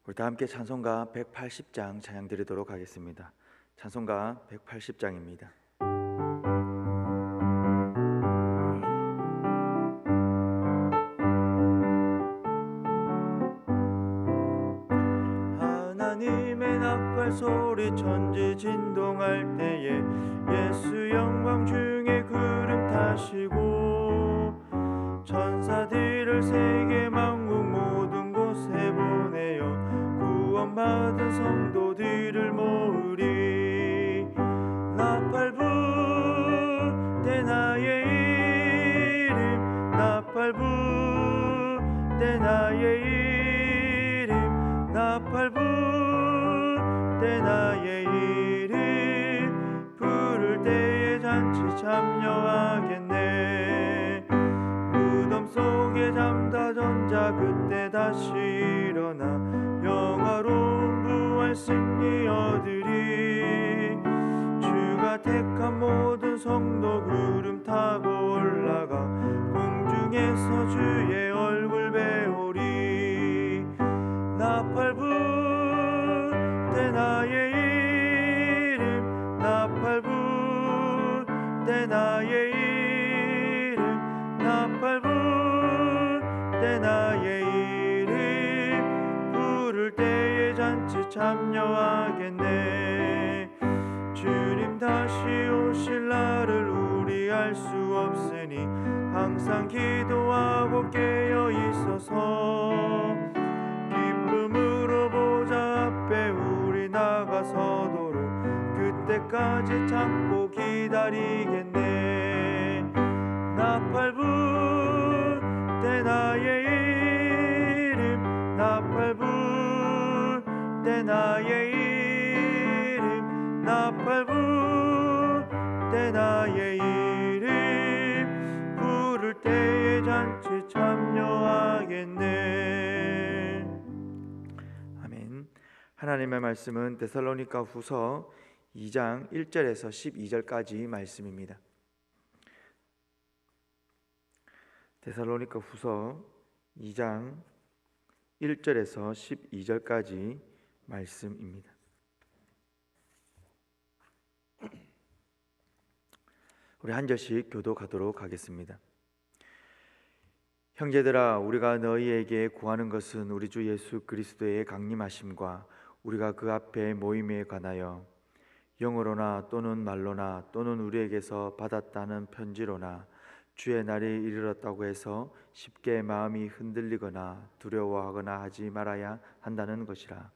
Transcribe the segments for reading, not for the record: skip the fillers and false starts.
우리 다 함께 찬송가 180장 찬양 드리도록 하겠습니다. 찬송가 180장입니다. 하나님의 나팔 소리 천지 진동할 때에 예수 영광 중에 구름 타시고 천사들을 세계 만국 모든 곳에 보내어 구원받은 성도들을 모으리. 나팔 불 때 나의 이름, 나팔 불 때 나의 이름, 나팔 불 때 나의 이름 부를 때에 잔치 참여하겠네. 무덤 속에 잠다던 자 그때 다시 일어나 영화로운 부활 승리 얻으리. 주가 택한 모든 성도 구름 타고 올라가 공중에서 주의 얼굴 배우리. 나팔 불 때 나의 이름, 나팔 불 때 나의 이름, 나팔 불 때 나의 이름 부를 때에 잔치 참여하겠네. 주님 다시 오실 날을 우리 알 수 없으니 항상 기도하고 깨어 있어서 기쁨으로 보좌 앞에 우리 나가서도록 그때까지 참고 기다리겠네. 나팔 불 때 나의 이름, 나팔 불 때 나의 이름, 나팔 불 때 나의 이름 부를 때에 잔치 참여하겠네. 아멘. 하나님의 말씀은 데살로니가 후서 2장 1절에서 12절까지 말씀입니다. 데살로니가 후서 2장 1절에서 12절까지 말씀입니다. 우리 한 절씩 교독하도록 하겠습니다. 형제들아, 우리가 너희에게 구하는 것은 우리 주 예수 그리스도의 강림하심과 우리가 그 앞에 모임에 관하여 영어로나 또는 말로나 또는 우리에게서 받았다는 편지로나 주의 날이 이르렀다고 해서 쉽게 마음이 흔들리거나 두려워하거나 하지 말아야 한다는 것이라.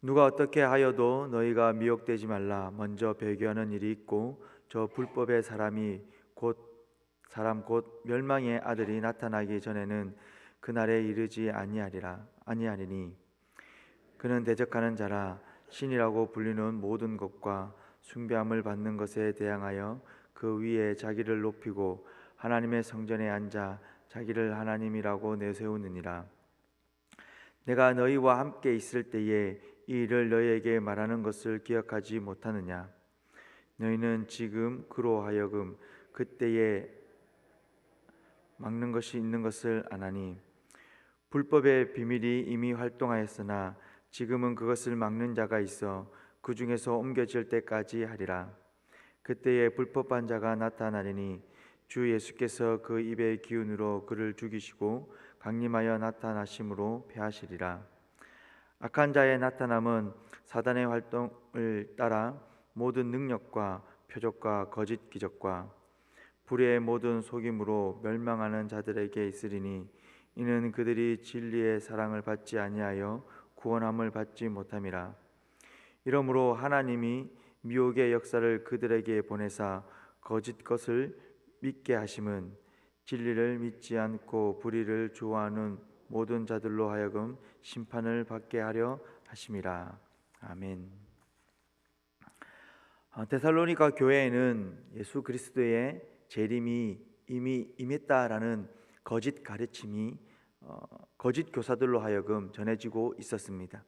누가 어떻게 하여도 너희가 미혹되지 말라. 먼저 배교하는 일이 있고 저 불법의 사람 곧 멸망의 아들이 나타나기 전에는 그날에 이르지 아니하리니 그는 대적하는 자라. 신이라고 불리는 모든 것과 숭배함을 받는 것에 대항하여 그 위에 자기를 높이고 하나님의 성전에 앉아 자기를 하나님이라고 내세우느니라. 내가 너희와 함께 있을 때에 이 일을 너희에게 말하는 것을 기억하지 못하느냐. 너희는 지금 그로 하여금 그때에 막는 것이 있는 것을 아나니 불법의 비밀이 이미 활동하였으나 지금은 그것을 막는 자가 있어 그 중에서 옮겨질 때까지 하리라. 그때에 불법한 자가 나타나리니 주 예수께서 그 입의 기운으로 그를 죽이시고 강림하여 나타나심으로 패하시리라. 악한 자의 나타남은 사단의 활동을 따라 모든 능력과 표적과 거짓 기적과 불의의 모든 속임으로 멸망하는 자들에게 있으리니 이는 그들이 진리의 사랑을 받지 아니하여 구원함을 받지 못함이라. 이러므로 하나님이 미혹의 역사를 그들에게 보내사 거짓 것을 믿게 하심은 진리를 믿지 않고 불의를 좋아하는 모든 자들로 하여금 심판을 받게 하려 하심이라. 아멘. 데살로니가 교회에는 예수 그리스도의 재림이 이미 임했다라는 거짓 가르침이 거짓 교사들로 하여금 전해지고 있었습니다.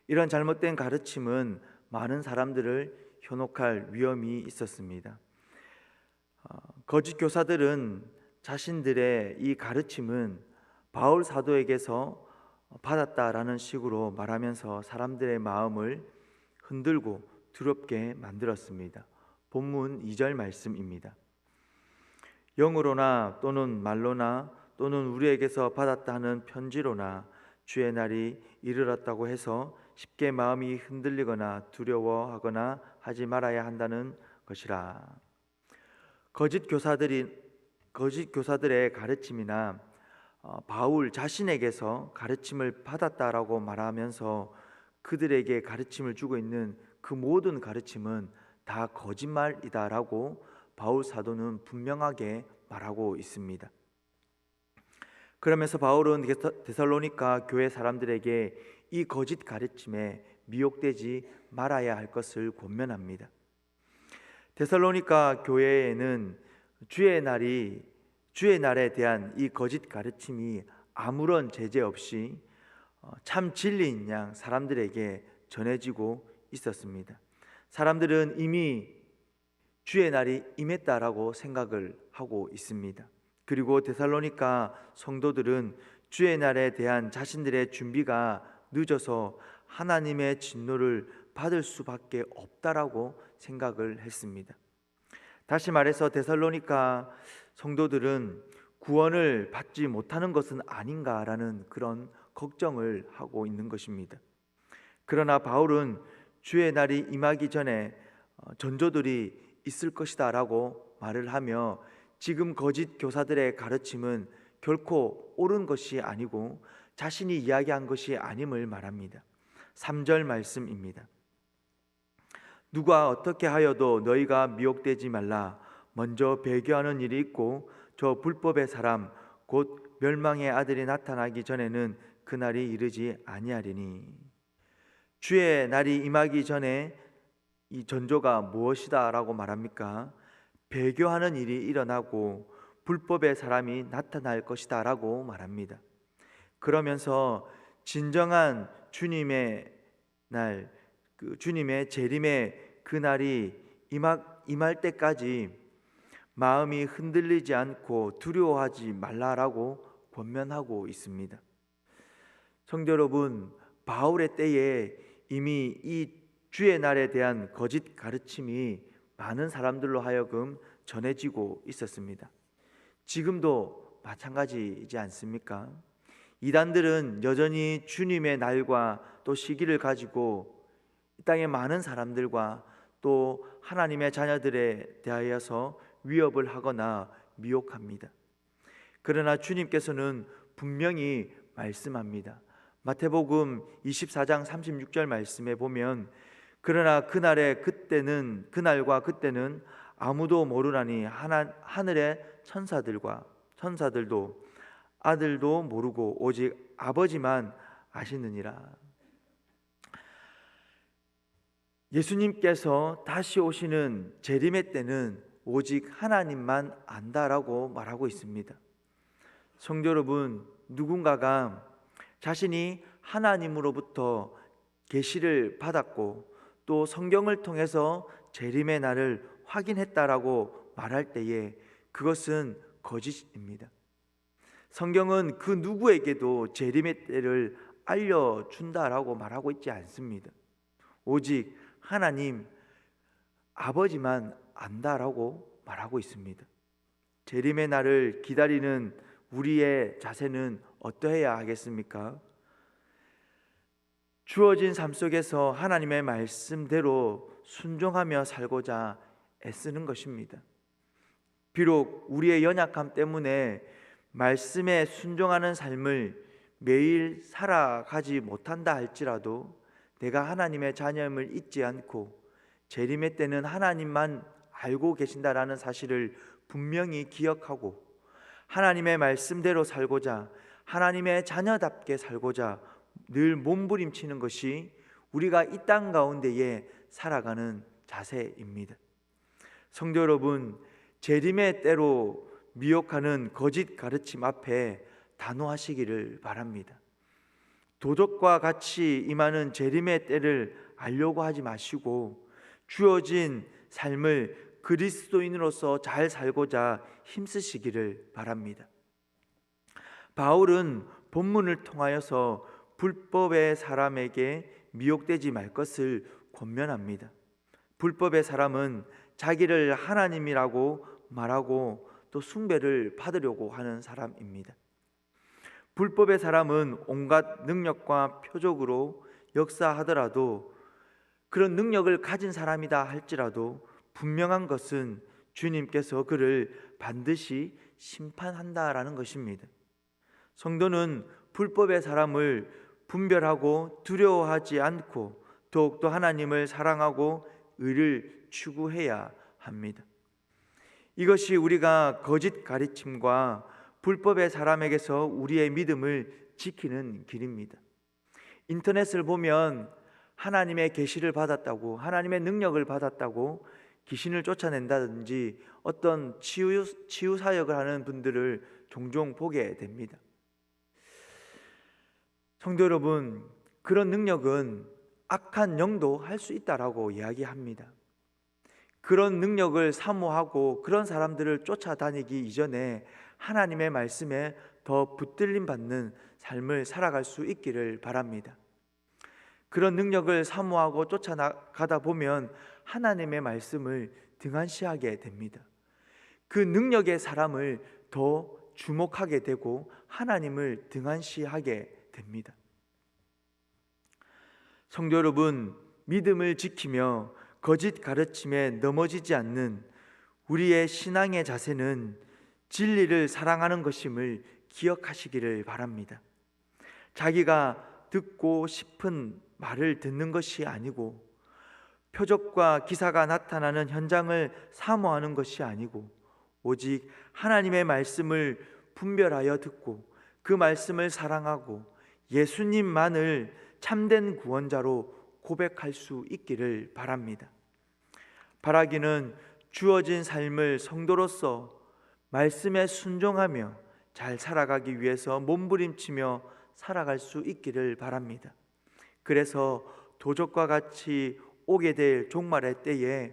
이런 잘못된 가르침은 많은 사람들을 현혹할 위험이 있었습니다. 거짓 교사들은 자신들의 이 가르침은 바울 사도에게서 받았다라는 식으로 말하면서 사람들의 마음을 흔들고 두렵게 만들었습니다. 본문 2절 말씀입니다. 영으로나 또는 말로나 또는 우리에게서 받았다 하는 편지로나 주의 날이 이르렀다고 해서 쉽게 마음이 흔들리거나 두려워하거나 하지 말아야 한다는 것이라. 거짓 교사들의 가르침이나 바울 자신에게서 가르침을 받았다라고 말하면서 그들에게 가르침을 주고 있는 그 모든 가르침은 다 거짓말이다라고 바울 사도는 분명하게 말하고 있습니다. 그러면서 바울은 데살로니가 교회 사람들에게 이 거짓 가르침에 미혹되지 말아야 할 것을 권면합니다. 데살로니가 교회에는 주의 날에 대한 이 거짓 가르침이 아무런 제재 없이 참 진리인 양 사람들에게 전해지고 있었습니다. 사람들은 이미 주의 날이 임했다라고 생각을 하고 있습니다. 그리고 데살로니가 성도들은 주의 날에 대한 자신들의 준비가 늦어서 하나님의 진노를 받을 수밖에 없다라고 생각을 했습니다. 다시 말해서 데살로니가 성도들은 구원을 받지 못하는 것은 아닌가라는 그런 걱정을 하고 있는 것입니다. 그러나 바울은 주의 날이 임하기 전에 전조들이 있을 것이다 라고 말을 하며 지금 거짓 교사들의 가르침은 결코 옳은 것이 아니고 자신이 이야기한 것이 아님을 말합니다. 3절 말씀입니다. 누가 어떻게 하여도 너희가 미혹되지 말라. 먼저 배교하는 일이 있고 저 불법의 사람 곧 멸망의 아들이 나타나기 전에는 그날이 이르지 아니하리니. 주의 날이 임하기 전에 이 전조가 무엇이다 라고 말합니까? 배교하는 일이 일어나고 불법의 사람이 나타날 것이다 라고 말합니다. 그러면서 진정한 주님의 날, 주님의 재림의 그날이 임할 때까지 마음이 흔들리지 않고 두려워하지 말라라고 권면하고 있습니다. 성도 여러분, 바울의 때에 이미 이 주의 날에 대한 거짓 가르침이 많은 사람들로 하여금 전해지고 있었습니다. 지금도 마찬가지이지 않습니까? 이단들은 여전히 주님의 날과 또 시기를 가지고 이 땅의 많은 사람들과 또 하나님의 자녀들에 대하여서 위협을 하거나 미혹합니다. 그러나 주님께서는 분명히 말씀합니다. 마태복음 24장 36절 말씀에 보면 그러나 그날과 그때는 아무도 모르나니 하늘의 천사들도 아들도 모르고 오직 아버지만 아시느니라. 예수님께서 다시 오시는 재림의 때는 오직 하나님만 안다라고 말하고 있습니다. 성도 여러분, 누군가가 자신이 하나님으로부터 계시를 받았고 또 성경을 통해서 재림의 날을 확인했다라고 말할 때에 그것은 거짓입니다. 성경은 그 누구에게도 재림의 때를 알려준다라고 말하고 있지 않습니다. 오직 하나님 아버지만 안다라고 말하고 있습니다. 재림의 날을 기다리는 우리의 자세는 어떠해야 하겠습니까? 주어진 삶 속에서 하나님의 말씀대로 순종하며 살고자 애쓰는 것입니다. 비록 우리의 연약함 때문에 말씀에 순종하는 삶을 매일 살아가지 못한다 할지라도 내가 하나님의 자녀임을 잊지 않고 재림의 때는 하나님만 알고 계신다라는 사실을 분명히 기억하고 하나님의 말씀대로 살고자 하나님의 자녀답게 살고자 늘 몸부림치는 것이 우리가 이 땅 가운데에 살아가는 자세입니다. 성도 여러분, 재림의 때로 미혹하는 거짓 가르침 앞에 단호하시기를 바랍니다. 도적과 같이 임하는 재림의 때를 알려고 하지 마시고 주어진 삶을 그리스도인으로서 잘 살고자 힘쓰시기를 바랍니다. 바울은 본문을 통하여서 불법의 사람에게 미혹되지 말 것을 권면합니다. 불법의 사람은 자기를 하나님이라고 말하고 또 숭배를 받으려고 하는 사람입니다. 불법의 사람은 온갖 능력과 표적으로 역사하더라도, 그런 능력을 가진 사람이다 할지라도 분명한 것은 주님께서 그를 반드시 심판한다라는 것입니다. 성도는 불법의 사람을 분별하고 두려워하지 않고 더욱더 하나님을 사랑하고 의를 추구해야 합니다. 이것이 우리가 거짓 가르침과 불법의 사람에게서 우리의 믿음을 지키는 길입니다. 인터넷을 보면 하나님의 계시를 받았다고, 하나님의 능력을 받았다고 귀신을 쫓아낸다든지 어떤 치유 사역을 하는 분들을 종종 보게 됩니다. 성도 여러분, 그런 능력은 악한 영도 할 수 있다라고 이야기합니다. 그런 능력을 사모하고 그런 사람들을 쫓아다니기 이전에 하나님의 말씀에 더 붙들림 받는 삶을 살아갈 수 있기를 바랍니다. 그런 능력을 사모하고 쫓아가다 보면 하나님의 말씀을 등한시하게 됩니다. 그 능력의 사람을 더 주목하게 되고 하나님을 등한시하게 됩니다. 성도 여러분, 믿음을 지키며 거짓 가르침에 넘어지지 않는 우리의 신앙의 자세는 진리를 사랑하는 것임을 기억하시기를 바랍니다. 자기가 듣고 싶은 말을 듣는 것이 아니고, 표적과 기사가 나타나는 현장을 사모하는 것이 아니고, 오직 하나님의 말씀을 분별하여 듣고 그 말씀을 사랑하고 예수님만을 참된 구원자로 고백할 수 있기를 바랍니다. 바라기는 주어진 삶을 성도로서 말씀에 순종하며 잘 살아가기 위해서 몸부림치며 살아갈 수 있기를 바랍니다. 그래서 도적과 같이 오게 될 종말의 때에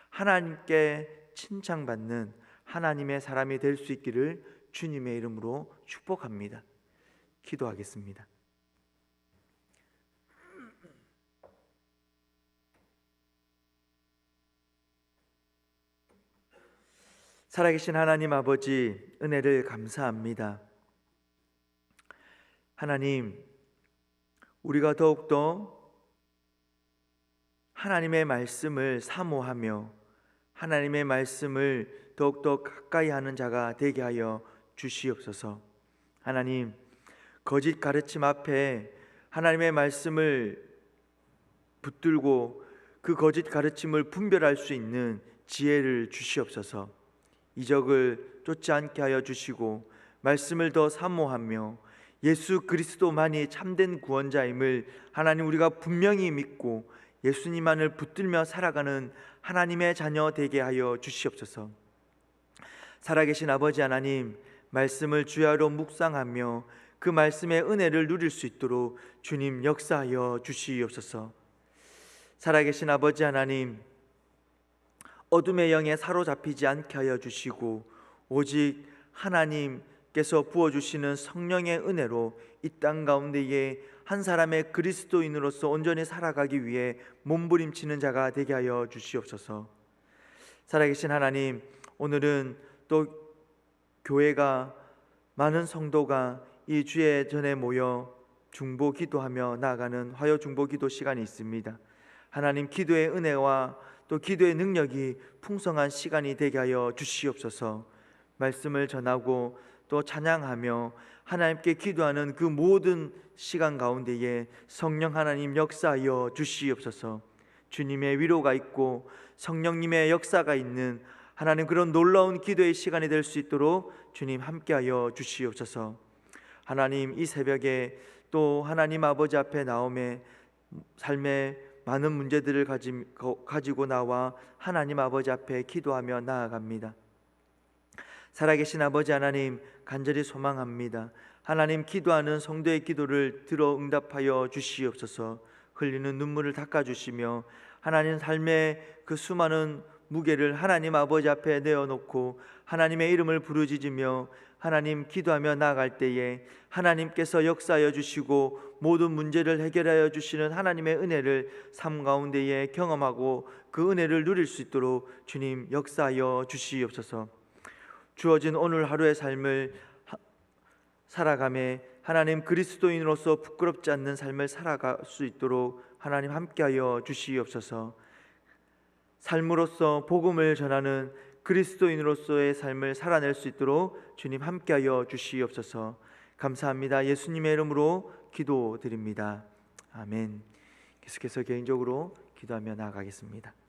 하나님께 칭찬받는 하나님의 사람이 될 수 있기를 주님의 이름으로 축복합니다. 기도하겠습니다. 살아계신 하나님 아버지, 은혜를 감사합니다. 하나님, 우리가 더욱더 하나님의 말씀을 사모하며 하나님의 말씀을 더욱더 가까이 하는 자가 되게 하여 주시옵소서. 하나님, 거짓 가르침 앞에 하나님의 말씀을 붙들고 그 거짓 가르침을 분별할 수 있는 지혜를 주시옵소서. 이적을 쫓지 않게 하여 주시고 말씀을 더 사모하며 예수 그리스도만이 참된 구원자임을 하나님 우리가 분명히 믿고 예수님만을 붙들며 살아가는 하나님의 자녀 되게 하여 주시옵소서. 살아계신 아버지 하나님, 말씀을 주야로 묵상하며 그 말씀의 은혜를 누릴 수 있도록 주님 역사하여 주시옵소서. 살아계신 아버지 하나님, 어둠의 영에 사로잡히지 않게 하여 주시고 오직 하나님께서 부어주시는 성령의 은혜로 이 땅 가운데에 한 사람의 그리스도인으로서 온전히 살아가기 위해 몸부림치는 자가 되게 하여 주시옵소서. 살아계신 하나님, 오늘은 또 교회가, 많은 성도가 이 주의 전에 모여 중보 기도하며 나아가는 화요 중보 기도 시간이 있습니다. 하나님, 기도의 은혜와 또 기도의 능력이 풍성한 시간이 되게 하여 주시옵소서. 말씀을 전하고 또 찬양하며 하나님께 기도하는 그 모든 시간 가운데에 성령 하나님 역사하여 주시옵소서. 주님의 위로가 있고 성령님의 역사가 있는 하나님, 그런 놀라운 기도의 시간이 될 수 있도록 주님 함께하여 주시옵소서. 하나님, 이 새벽에 또 하나님 아버지 앞에 나오매 삶의 많은 문제들을 가지고 나와 하나님 아버지 앞에 기도하며 나아갑니다. 살아계신 아버지 하나님, 간절히 소망합니다. 하나님, 기도하는 성도의 기도를 들어 응답하여 주시옵소서. 흘리는 눈물을 닦아주시며 하나님 삶의 그 수많은 무게를 하나님 아버지 앞에 내어놓고 하나님의 이름을 부르짖으며 하나님 기도하며 나아갈 때에 하나님께서 역사하여 주시고 모든 문제를 해결하여 주시는 하나님의 은혜를 삶 가운데에 경험하고 그 은혜를 누릴 수 있도록 주님 역사하여 주시옵소서. 주어진 오늘 하루의 삶을 살아가며 하나님 그리스도인으로서 부끄럽지 않는 삶을 살아갈 수 있도록 하나님 함께하여 주시옵소서. 삶으로서 복음을 전하는 그리스도인으로서의 삶을 살아낼 수 있도록 주님 함께하여 주시옵소서. 감사합니다. 예수님의 이름으로 기도드립니다. 아멘. 계속해서 개인적으로 기도하며 나아가겠습니다.